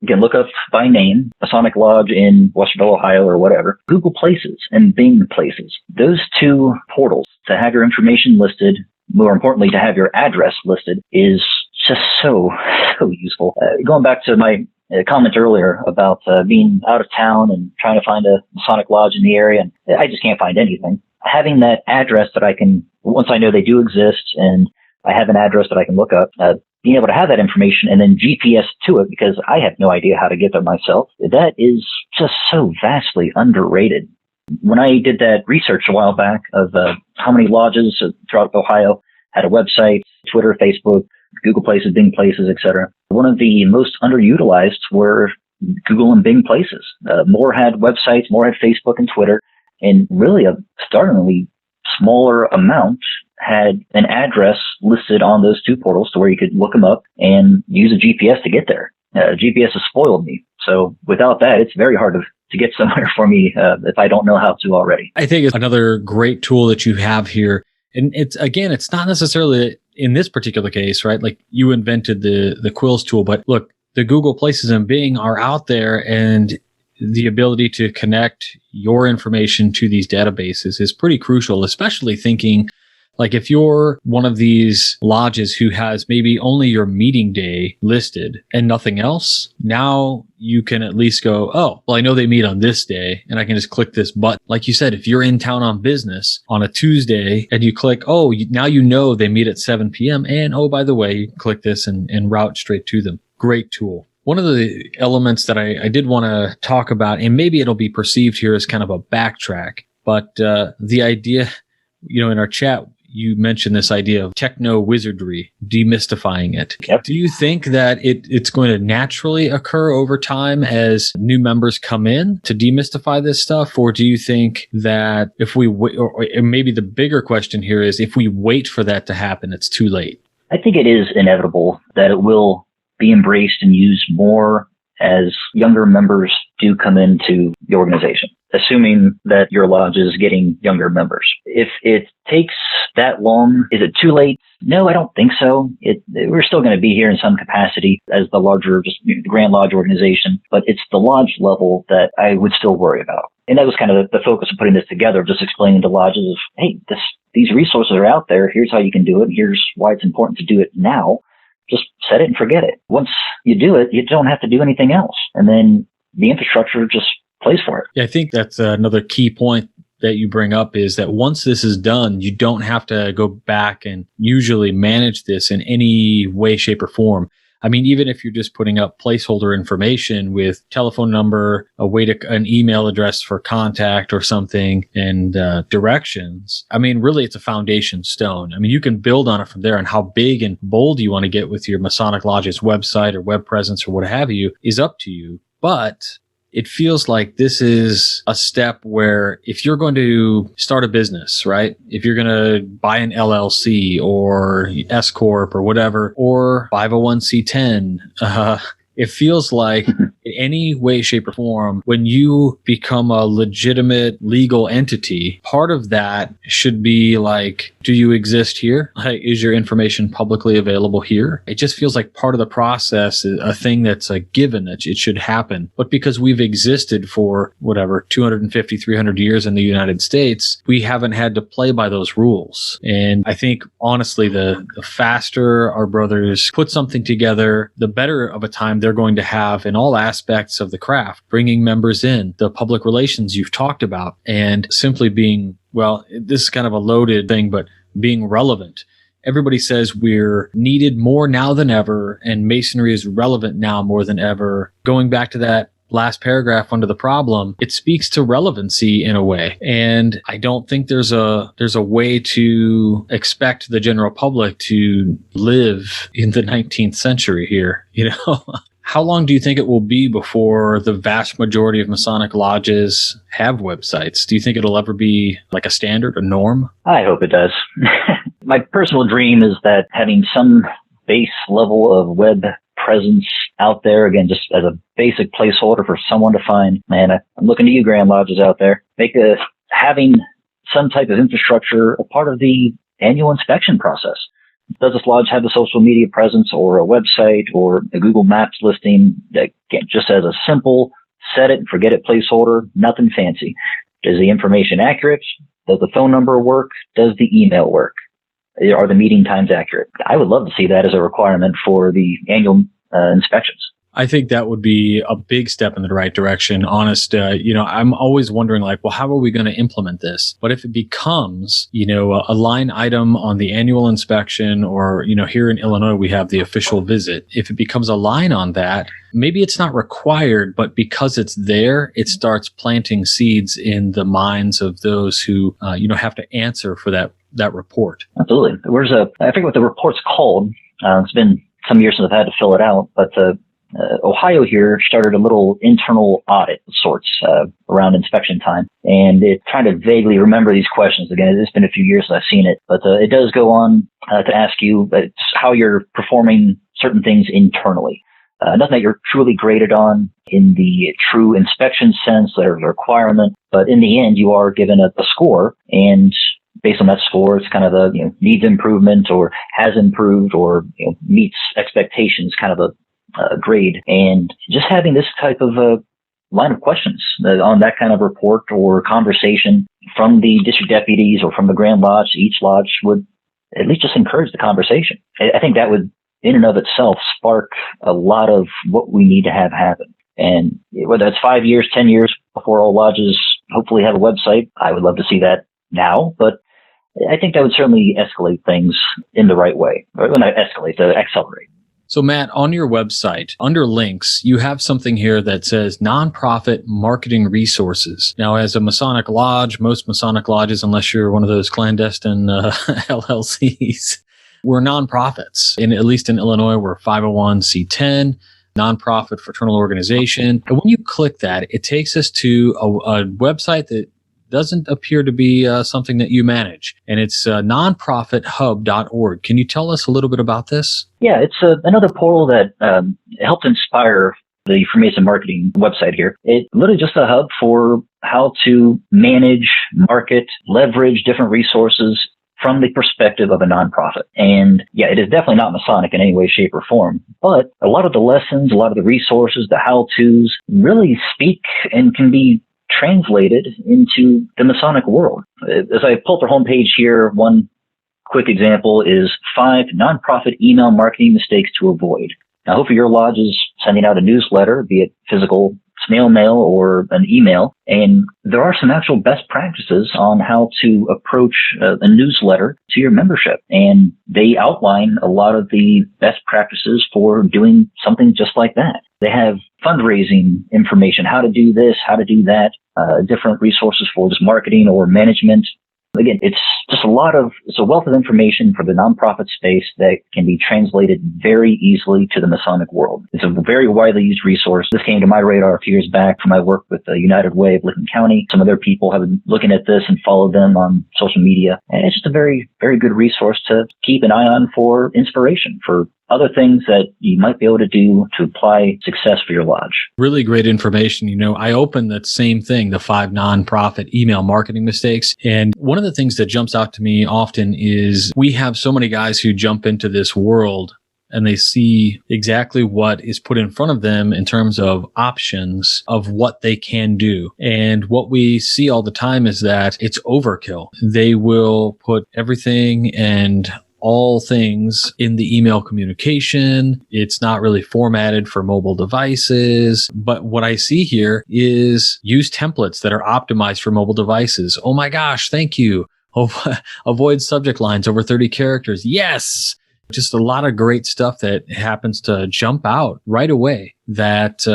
again, look up by name, Masonic Lodge in Westerville, Ohio, or whatever. Google Places and Bing Places. Those two portals, to have your information listed, more importantly, to have your address listed, is just so useful. Going back to my comment earlier about being out of town and trying to find a Masonic Lodge in the area, and I just can't find anything. Having that address that I can, once I know they do exist and I have an address that I can look up, being able to have that information and then GPS to it, because I have no idea how to get there myself, that is just so vastly underrated. When I did that research a while back of how many lodges throughout Ohio had a website, Twitter, Facebook, Google Places, Bing Places, etc., one of the most underutilized were Google and Bing places. More had websites, more had Facebook and Twitter, and really a startlingly smaller amount had an address listed on those two portals to where you could look them up and use a GPS to get there. GPS has spoiled me. So without that, it's very hard to get somewhere for me if I don't know how to already. I think it's another great tool that you have here. And it's not necessarily in this particular case, right? Like you invented the Quills tool, but look, the Google Places and Bing are out there, and the ability to connect your information to these databases is pretty crucial, especially thinking like if you're one of these lodges who has maybe only your meeting day listed and nothing else, now you can at least go, oh, well, I know they meet on this day and I can just click this button. Like you said, if you're in town on business on a Tuesday and you click, oh, now you know they meet at 7 p.m. And oh, by the way, you can click this and route straight to them. Great tool. One of the elements that I did want to talk about, and maybe it'll be perceived here as kind of a backtrack, but the idea, in our chat, you mentioned this idea of techno wizardry, demystifying it. Yep. Do you think that it's going to naturally occur over time as new members come in to demystify this stuff? Or do you think that if we or maybe the bigger question here is if we wait for that to happen, it's too late? I think it is inevitable that it will be embraced and used more as younger members do come into the organization, assuming that your lodge is getting younger members. If it takes that long, is it too late? No, I don't think so. We're still going to be here in some capacity as the larger, just the Grand Lodge organization, but it's the lodge level that I would still worry about. And that was kind of the focus of putting this together, just explaining to lodges of, hey, these resources are out there. Here's how you can do it. Here's why it's important to do it now. Just set it and forget it. Once you do it, you don't have to do anything else. And then the infrastructure just plays for it. Yeah, I think that's another key point that you bring up is that once this is done, you don't have to go back and usually manage this in any way, shape, or form. I mean, even if you're just putting up placeholder information with telephone number, an email address for contact or something, and directions, I mean, really, it's a foundation stone. I mean, you can build on it from there, and how big and bold you want to get with your Masonic Lodge's website or web presence or what have you is up to you. But it feels like this is a step where if you're going to start a business, right? If you're going to buy an LLC or S Corp or whatever, or 501c10, it feels like in any way, shape, or form, when you become a legitimate legal entity, part of that should be like, do you exist here? Like, is your information publicly available here? It just feels like part of the process is a thing that's a given that it should happen. But because we've existed for 250, 300 years in the United States, we haven't had to play by those rules. And I think, honestly, the faster our brothers put something together, the better of a time they're going to have in all aspects of the craft, bringing members in, the public relations you've talked about, and simply being, well, this is kind of a loaded thing, but being relevant. Everybody says we're needed more now than ever, and Masonry is relevant now more than ever. Going back to that last paragraph under the problem, it speaks to relevancy in a way. And I don't think there's a way to expect the general public to live in the 19th century here, How long do you think it will be before the vast majority of Masonic lodges have websites? Do you think it'll ever be like a standard, a norm? I hope it does. My personal dream is that having some base level of web presence out there, again, just as a basic placeholder for someone to find. Man, I'm looking to you, Grand Lodges out there. Having some type of infrastructure a part of the annual inspection process. Does this lodge have a social media presence or a website or a Google Maps listing that just as a simple set it and forget it placeholder, nothing fancy? Is the information accurate? Does the phone number work? Does the email work? Are the meeting times accurate? I would love to see that as a requirement for the annual inspections. I think that would be a big step in the right direction. I'm always wondering how are we going to implement this? But if it becomes, a line item on the annual inspection or, here in Illinois, we have the official visit. If it becomes a line on that, maybe it's not required, but because it's there, it starts planting seeds in the minds of those who, have to answer for that report. Absolutely. I forget what the report's called. It's been some years since I've had to fill it out, but Ohio here started a little internal audit of sorts around inspection time, and it trying to vaguely remember these questions. Again, it's been a few years since I've seen it, but it does go on to ask you how you're performing certain things internally. Nothing that you're truly graded on in the true inspection sense, there's a requirement, but in the end, you are given a score, and based on that score, it's kind of a needs improvement or has improved or meets expectations kind of a grade. And just having this type of line of questions on that kind of report or conversation from the district deputies or from the Grand Lodge, each lodge would at least just encourage the conversation. I think that would in and of itself spark a lot of what we need to have happen. And whether it's 5 years, 10 years before all lodges hopefully have a website, I would love to see that now, but I think that would certainly escalate things in the right way. Or not escalate, accelerate. So Matt, on your website, under links, you have something here that says nonprofit marketing resources. Now, as a Masonic Lodge, most Masonic Lodges, unless you're one of those clandestine LLCs, we're nonprofits. At least in Illinois, we're 501c10, nonprofit fraternal organization. And when you click that, it takes us to a website that doesn't appear to be something that you manage. And it's nonprofithub.org. Can you tell us a little bit about this? Yeah, it's another portal that helped inspire the Freemason marketing website here. It's literally just a hub for how to manage, market, leverage different resources from the perspective of a nonprofit. And yeah, it is definitely not Masonic in any way, shape, or form. But a lot of the lessons, a lot of the resources, the how-tos really speak and can be translated into the Masonic world. As I pull up their homepage here, one quick example is 5 nonprofit email marketing mistakes to avoid. Now, hopefully your lodge is sending out a newsletter, be it physical snail mail or an email, and there are some actual best practices on how to approach a newsletter to your membership. And they outline a lot of the best practices for doing something just like that. They have fundraising information, how to do this, how to do that, different resources for just marketing or management. Again, it's a wealth of information for the nonprofit space that can be translated very easily to the Masonic world. It's a very widely used resource. This came to my radar a few years back from my work with the United Way of Licking County. Some other people have been looking at this and followed them on social media. And it's just a very, very good resource to keep an eye on for inspiration, for other things that you might be able to do to apply success for your lodge. Really great information. I opened that same thing, the 5 nonprofit email marketing mistakes. And one of the things that jumps out to me often is we have so many guys who jump into this world and they see exactly what is put in front of them in terms of options of what they can do. And what we see all the time is that it's overkill. They will put everything and all things in the email communication. It's not really formatted for mobile devices. But what I see here is use templates that are optimized for mobile devices. Oh my gosh, thank you. Avoid subject lines over 30 characters. Yes. Just a lot of great stuff that happens to jump out right away that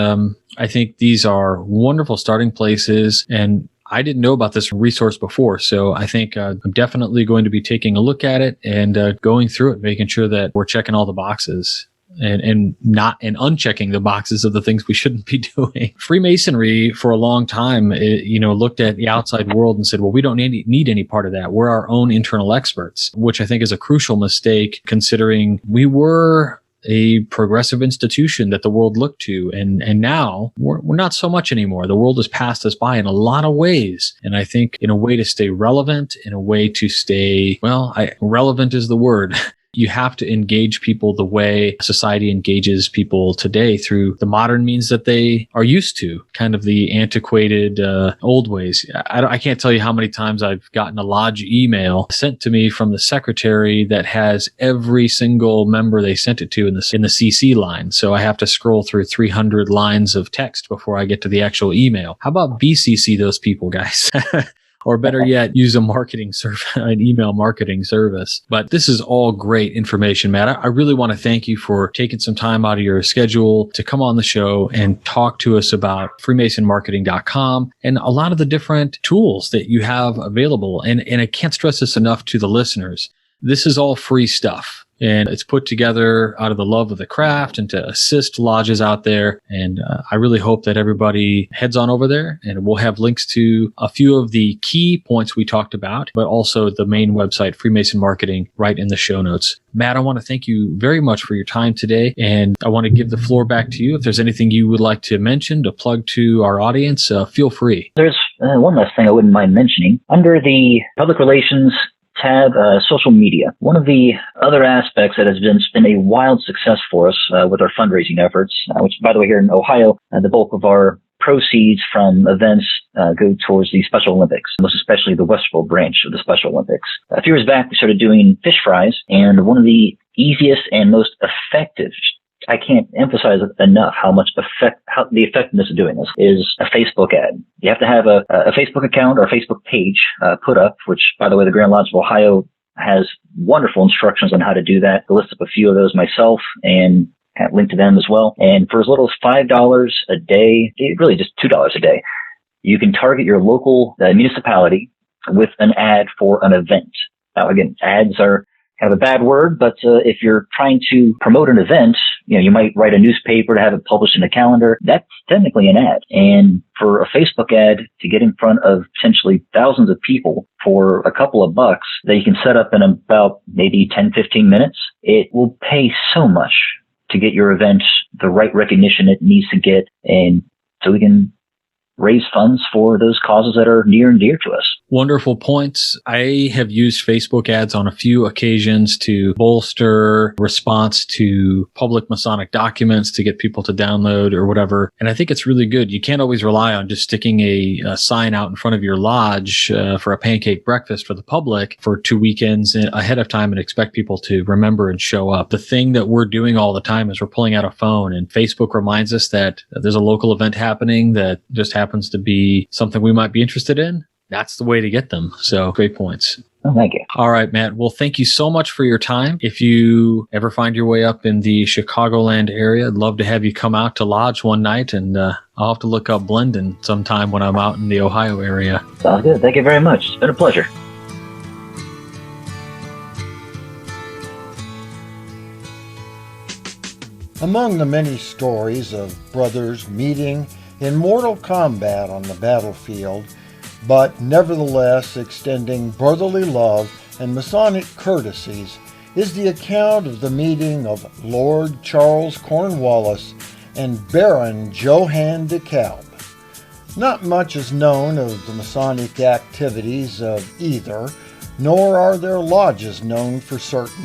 I think these are wonderful starting places. And I didn't know about this resource before, so I think I'm definitely going to be taking a look at it and going through it, making sure that we're checking all the boxes and unchecking the boxes of the things we shouldn't be doing. Freemasonry, for a long time, looked at the outside world and said, well, we don't need any part of that. We're our own internal experts, which I think is a crucial mistake considering we were a progressive institution that the world looked to. And now we're not so much anymore. The world has passed us by in a lot of ways. And I think in a way to stay relevant, in a way to stay, relevant is the word. You have to engage people the way society engages people today through the modern means that they are used to, kind of the antiquated old ways. I can't tell you how many times I've gotten a lodge email sent to me from the secretary that has every single member they sent it to in the CC line. So I have to scroll through 300 lines of text before I get to the actual email. How about BCC those people, guys? Or better yet, use an email marketing service. But this is all great information, Matt. I really want to thank you for taking some time out of your schedule to come on the show and talk to us about freemasonmarketing.com and a lot of the different tools that you have available. And I can't stress this enough to the listeners. This is all free stuff. And it's put together out of the love of the craft and to assist lodges out there. And I really hope that everybody heads on over there, and we'll have links to a few of the key points we talked about, but also the main website, Freemason Marketing, right in the show notes. Matt, I want to thank you very much for your time today, and I want to give the floor back to you. If there's anything you would like to mention, to plug to our audience, feel free. There's one last thing I wouldn't mind mentioning. Under the public relations tab, social media, one of the other aspects that has been a wild success for us with our fundraising efforts, which, by the way, here in Ohio, the bulk of our proceeds from events go towards the Special Olympics, most especially the Westerville branch of the Special Olympics. A few years back, we started doing fish fries, and one of the easiest and most effective, I can't emphasize enough how the effectiveness of doing this is a Facebook ad. You have to have a Facebook account or a Facebook page put up, which, by the way, the Grand Lodge of Ohio has wonderful instructions on how to do that. I'll list up a few of those myself and have linked to them as well. And for as little as $5 a day, really just $2 a day, you can target your local municipality with an ad for an event. Now, again, ads are kind of a bad word, but if you're trying to promote an event, you might write a newspaper to have it published in a calendar. That's technically an ad. And for a Facebook ad to get in front of potentially thousands of people for a couple of bucks that you can set up in about maybe 10, 15 minutes, it will pay so much to get your event the right recognition it needs to get, and so we can raise funds for those causes that are near and dear to us. Wonderful points. I have used Facebook ads on a few occasions to bolster response to public Masonic documents to get people to download or whatever. And I think it's really good. You can't always rely on just sticking a sign out in front of your lodge for a pancake breakfast for the public for 2 weekends ahead of time and expect people to remember and show up. The thing that we're doing all the time is we're pulling out a phone, and Facebook reminds us that there's a local event happening that just happens to be something we might be interested in. That's the way to get them. So great points. Oh, thank you. All right, Matt. Well, thank you so much for your time. If you ever find your way up in the Chicagoland area, I'd love to have you come out to Lodge one night, and I'll have to look up Blendon sometime when I'm out in the Ohio area. Sounds good. Thank you very much. It's been a pleasure. Among the many stories of brothers meeting in mortal combat on the battlefield, but nevertheless extending brotherly love and Masonic courtesies, is the account of the meeting of Lord Charles Cornwallis and Baron Johann de Kalb. Not much is known of the Masonic activities of either, nor are their lodges known for certain.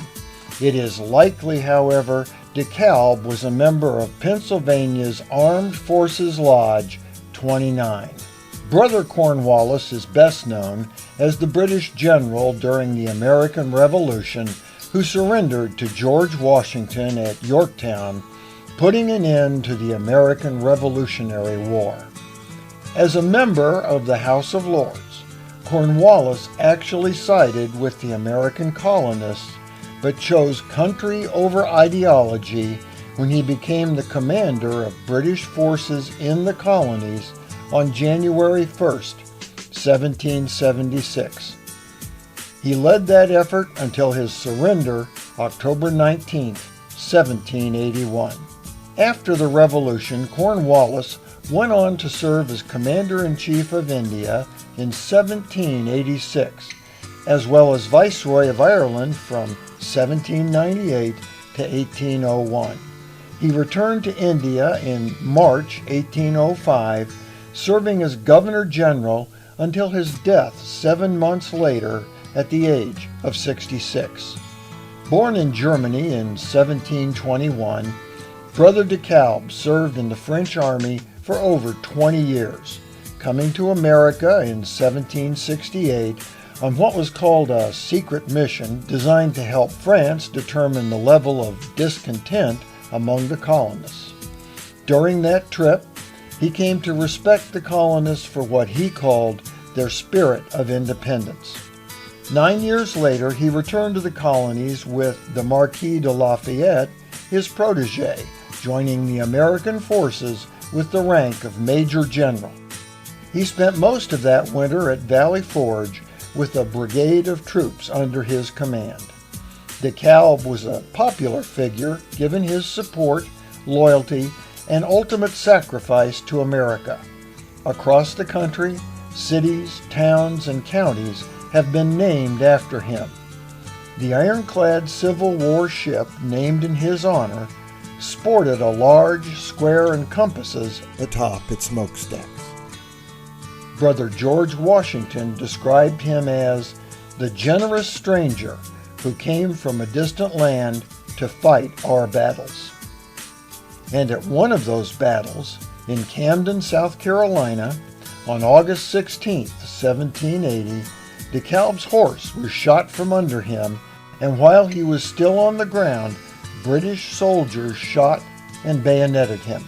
It is likely, however, de Kalb was a member of Pennsylvania's Armed Forces Lodge 29. Brother Cornwallis is best known as the British general during the American Revolution who surrendered to George Washington at Yorktown, putting an end to the American Revolutionary War. As a member of the House of Lords, Cornwallis actually sided with the American colonists, but chose country over ideology when he became the commander of British forces in the colonies on January 1st, 1776. He led that effort until his surrender October 19, 1781. After the Revolution, Cornwallis went on to serve as Commander-in-Chief of India in 1786, as well as Viceroy of Ireland from 1798 to 1801. He returned to India in March 1805, serving as Governor General until his death 7 months later at the age of 66. Born in Germany in 1721, Brother de Kalb served in the French army for over 20 years, coming to America in 1768 on what was called a secret mission designed to help France determine the level of discontent among the colonists. During that trip, he came to respect the colonists for what he called their spirit of independence. 9 years later, he returned to the colonies with the Marquis de Lafayette, his protege, joining the American forces with the rank of Major General. He spent most of that winter at Valley Forge with a brigade of troops under his command. DeKalb was a popular figure given his support, loyalty, and ultimate sacrifice to America. Across the country, cities, towns, and counties have been named after him. The ironclad Civil War ship named in his honor sported a large square and compasses atop its smokestacks. Brother George Washington described him as the generous stranger who came from a distant land to fight our battles. And at one of those battles, in Camden, South Carolina, on August 16, 1780, DeKalb's horse was shot from under him, and while he was still on the ground, British soldiers shot and bayoneted him.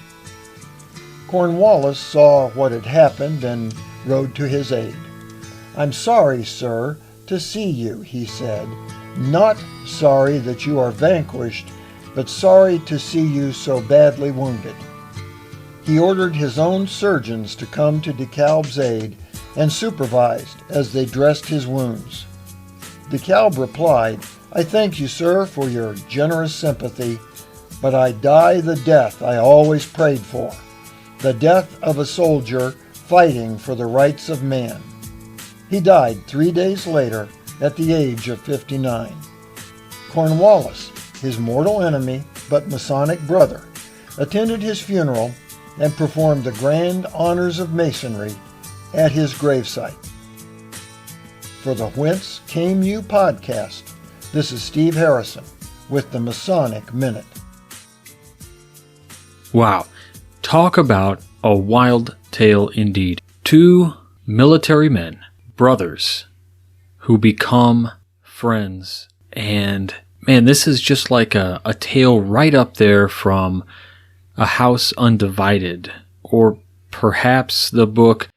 Cornwallis saw what had happened and rode to his aid. "I'm sorry, sir, to see you," he said. "Not sorry that you are vanquished, but sorry to see you so badly wounded." He ordered his own surgeons to come to DeKalb's aid and supervised as they dressed his wounds. DeKalb replied, "I thank you, sir, for your generous sympathy, but I die the death I always prayed for, the death of a soldier fighting for the rights of man." He died 3 days later at the age of 59. Cornwallis, his mortal enemy but Masonic brother, attended his funeral and performed the grand honors of Masonry at his gravesite. For the Whence Came You podcast, this is Steve Harrison with the Masonic Minute. Wow. Talk about a wild tale indeed. Two military men, brothers, who become friends. And man, this is just like a tale right up there from A House Undivided, or perhaps the book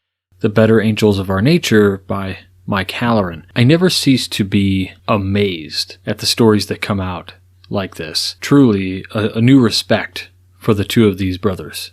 The Better Angels of Our Nature by Mike Halloran. I never cease to be amazed at the stories that come out like this. Truly a new respect for the two of these brothers.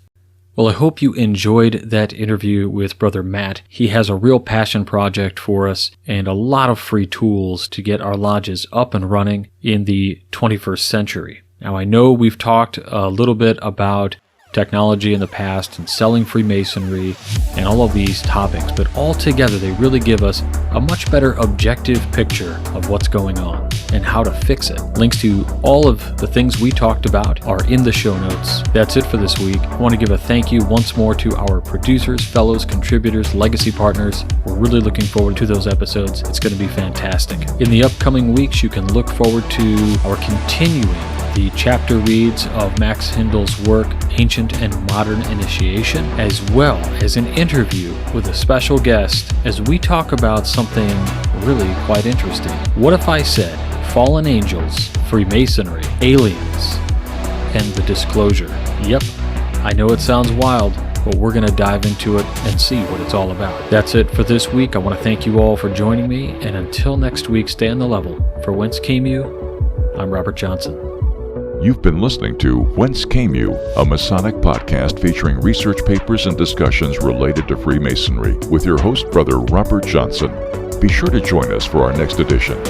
Well, I hope you enjoyed that interview with Brother Matt. He has a real passion project for us and a lot of free tools to get our lodges up and running in the 21st century. Now, I know we've talked a little bit about technology in the past and selling Freemasonry and all of these topics, but altogether they really give us a much better objective picture of what's going on and how to fix it. Links to all of the things we talked about are in the show notes. That's it for this week. I want to give a thank you once more to our producers, fellows, contributors, legacy partners. We're really looking forward to those episodes. It's going to be fantastic. In the upcoming weeks, you can look forward to our continuing the chapter reads of Max Hindel's work, Ancient and Modern Initiation, as well as an interview with a special guest as we talk about something really quite interesting. What if I said fallen angels, Freemasonry, aliens, and the disclosure? Yep, I know it sounds wild, but we're going to dive into it and see what it's all about. That's it for this week. I want to thank you all for joining me, and until next week, stay on the level. For Whence Came You, I'm Robert Johnson. You've been listening to Whence Came You, a Masonic podcast featuring research papers and discussions related to Freemasonry with your host, Brother Robert Johnson. Be sure to join us for our next edition.